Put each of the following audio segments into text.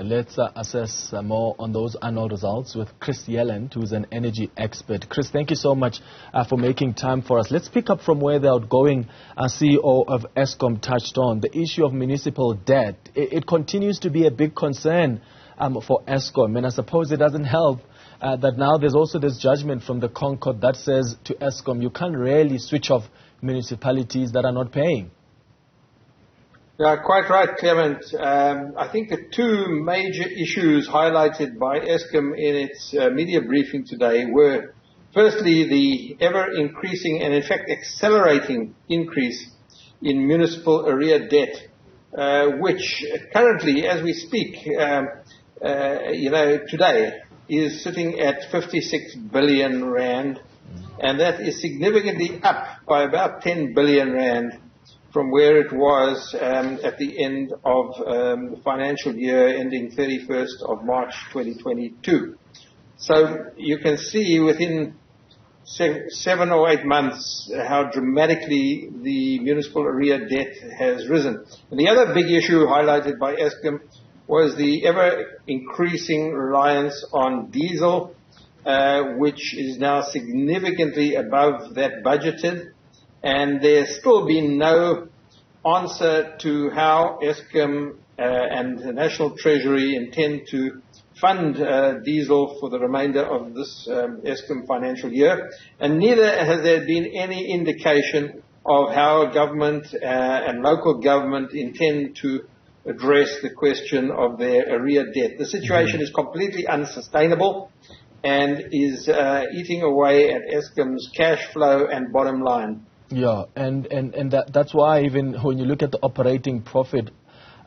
Let's assess more on those annual results with Chris Yelland, who's an energy expert. Chris, thank you so much for making time for us. Let's pick up from where the outgoing CEO of Eskom touched on, the issue of municipal debt. It continues to be a big concern for Eskom, and I suppose it doesn't help that now there's also this judgment from the Concord that says to Eskom, you can't really switch off municipalities that are not paying. Yeah, quite right, Clement. I think the two major issues highlighted by Eskom in its media briefing today were, firstly, the ever-increasing and, in fact, accelerating increase in municipal arrear debt, which currently, as we speak, today is sitting at 56 billion rand, and that is significantly up by about 10 billion rand from where it was at the end of the financial year ending 31st of March 2022. So you can see within 7 or 8 months how dramatically the municipal arrear debt has risen. And the other big issue highlighted by Eskom was the ever-increasing reliance on diesel, which is now significantly above that budgeted. And there's still been no answer to how Eskom and the National Treasury intend to fund diesel for the remainder of this Eskom financial year. And neither has there been any indication of how government and local government intend to address the question of their arrear debt. The situation is completely unsustainable and is eating away at Eskom's cash flow and bottom line. Yeah, and that's why even when you look at the operating profit,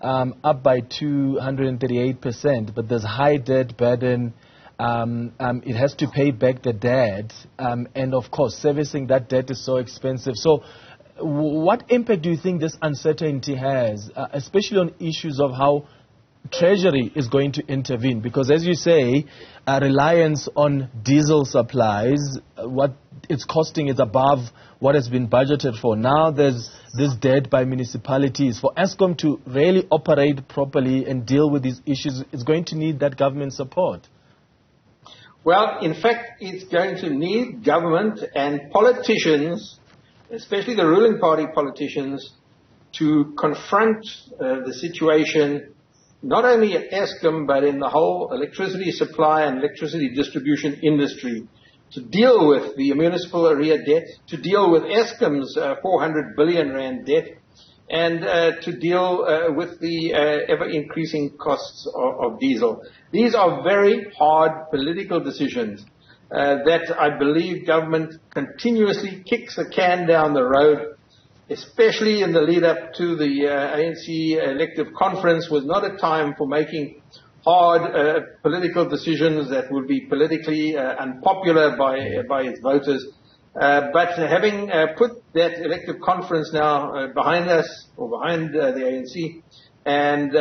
up by 238%, but there's high debt burden. It has to pay back the debt, and of course, servicing that debt is so expensive. So, what impact do you think this uncertainty has, especially on issues of how Treasury is going to intervene? Because as you say, reliance on diesel supplies, what it's costing is above what has been budgeted for. Now there's this debt by municipalities. For Eskom to really operate properly and deal with these issues, it's going to need that government support. Well, in fact, it's going to need government and politicians, especially the ruling party politicians, to confront the situation not only at Eskom, but in the whole electricity supply and electricity distribution industry, to deal with the municipal arrear debt, to deal with Eskom's 400 billion rand debt, and to deal with the ever-increasing costs of diesel. These are very hard political decisions that I believe government continuously kicks the can down the road, especially in the lead-up to the ANC elective conference. Was not a time for making hard political decisions that would be politically unpopular by its voters. But having put that elective conference now behind us, or behind the ANC, and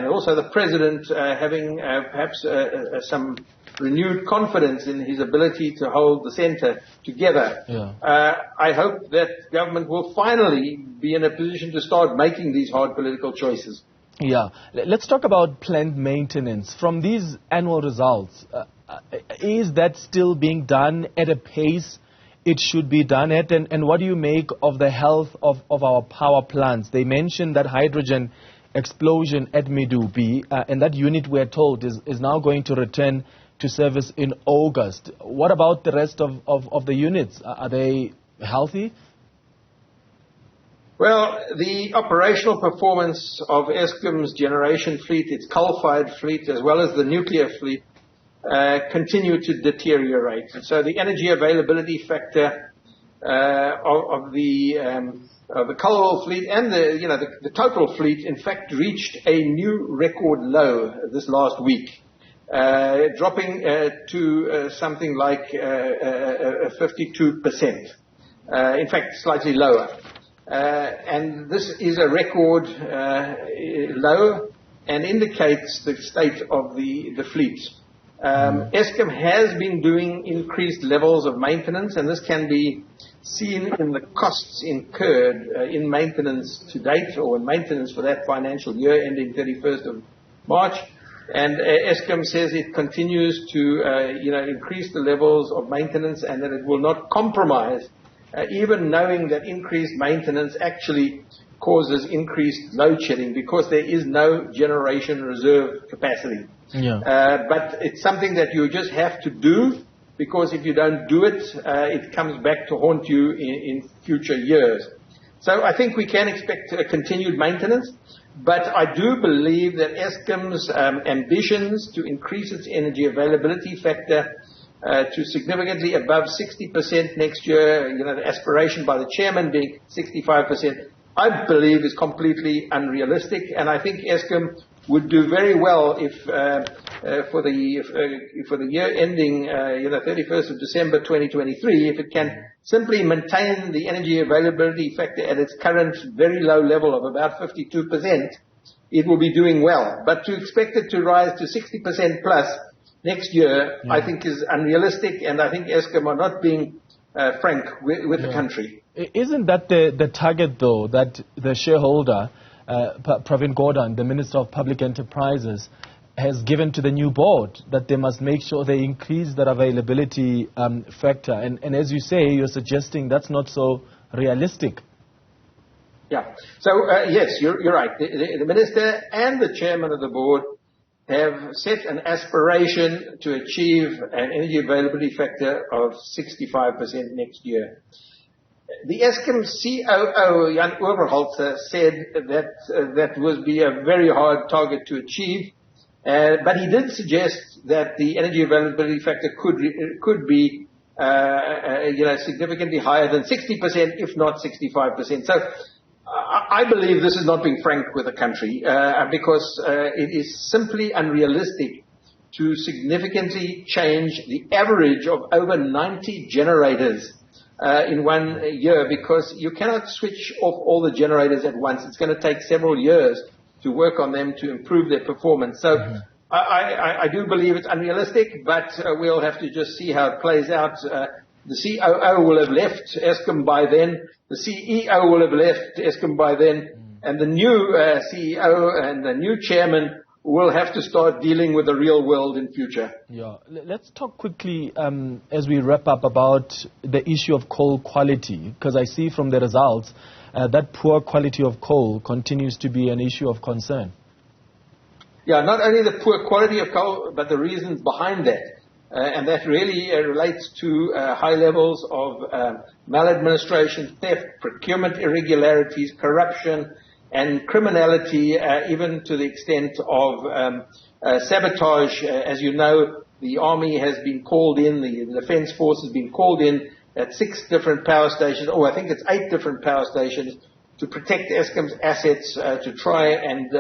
also the President having perhaps some renewed confidence in his ability to hold the centre together, I hope that government will finally be in a position to start making these hard political choices. Yeah. Let's talk about plant maintenance. From these annual results, is that still being done at a pace it should be done at? And what do you make of the health of our power plants? They mentioned that hydrogen explosion at Mudupi, and that unit, we're told, is now going to return to service in August. What about the rest of the units? Are they healthy? Well, the operational performance of Eskom's generation fleet, its coal-fired fleet, as well as the nuclear fleet, continue to deteriorate. So the energy availability factor of the coal fleet and the total fleet, in fact, reached a new record low this last week, dropping to something like 52%. In fact, slightly lower. And this is a record low and indicates the state of the fleet. Eskom has been doing increased levels of maintenance, and this can be seen in the costs incurred in maintenance to date, or in maintenance for that financial year ending 31st of March. And Eskom says it continues to, increase the levels of maintenance and that it will not compromise, even knowing that increased maintenance actually causes increased load shedding because there is no generation reserve capacity. Yeah. But it's something that you just have to do, because if you don't do it, it comes back to haunt you in future years. So I think we can expect continued maintenance, but I do believe that Eskom's ambitions to increase its energy availability factor to significantly above 60% next year, the aspiration by the chairman being 65%, I believe is completely unrealistic, and I think Eskom would do very well if, for the year ending, 31st of December 2023, if it can simply maintain the energy availability factor at its current very low level of about 52%, it will be doing well. But to expect it to rise to 60% plus next year, I think is unrealistic, and I think Eskom are not being frank with the country. Isn't that the target, though, that the shareholder, Pravin Gordhan, the Minister of Public Enterprises, has given to the new board, that they must make sure they increase that availability factor? And as you say, you're suggesting that's not so realistic. Yeah. So, yes, you're right. The Minister and the Chairman of the board have set an aspiration to achieve an energy availability factor of 65% next year. The Eskom COO, Jan Oberholzer, said that would be a very hard target to achieve, but he did suggest that the energy availability factor could be significantly higher than 60%, if not 65%. So I believe this is not being frank with the country, because it is simply unrealistic to significantly change the average of over 90 generators in 1 year, because you cannot switch off all the generators at once. It's going to take several years to work on them to improve their performance. So I do believe it's unrealistic, but we'll have to just see how it plays out. The COO will have left Eskom by then. The CEO will have left Eskom by then. And the new CEO and the new chairman will have to start dealing with the real world in future. Yeah. Let's talk quickly as we wrap up about the issue of coal quality, because I see from the results that poor quality of coal continues to be an issue of concern. Yeah, not only the poor quality of coal, but the reasons behind that. And that really relates to high levels of maladministration, theft, procurement irregularities, corruption, and criminality, even to the extent of sabotage. As you know, the army has been called in, the defense force has been called in at 6 different power stations, or I think it's 8 different power stations, to protect Eskom's assets, to try and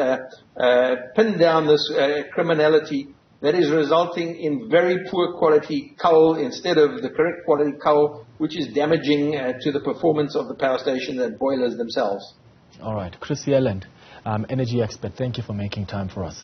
pin down this criminality that is resulting in very poor quality coal instead of the correct quality coal, which is damaging to the performance of the power station and boilers themselves. All right. Chris Yelland, energy expert, thank you for making time for us.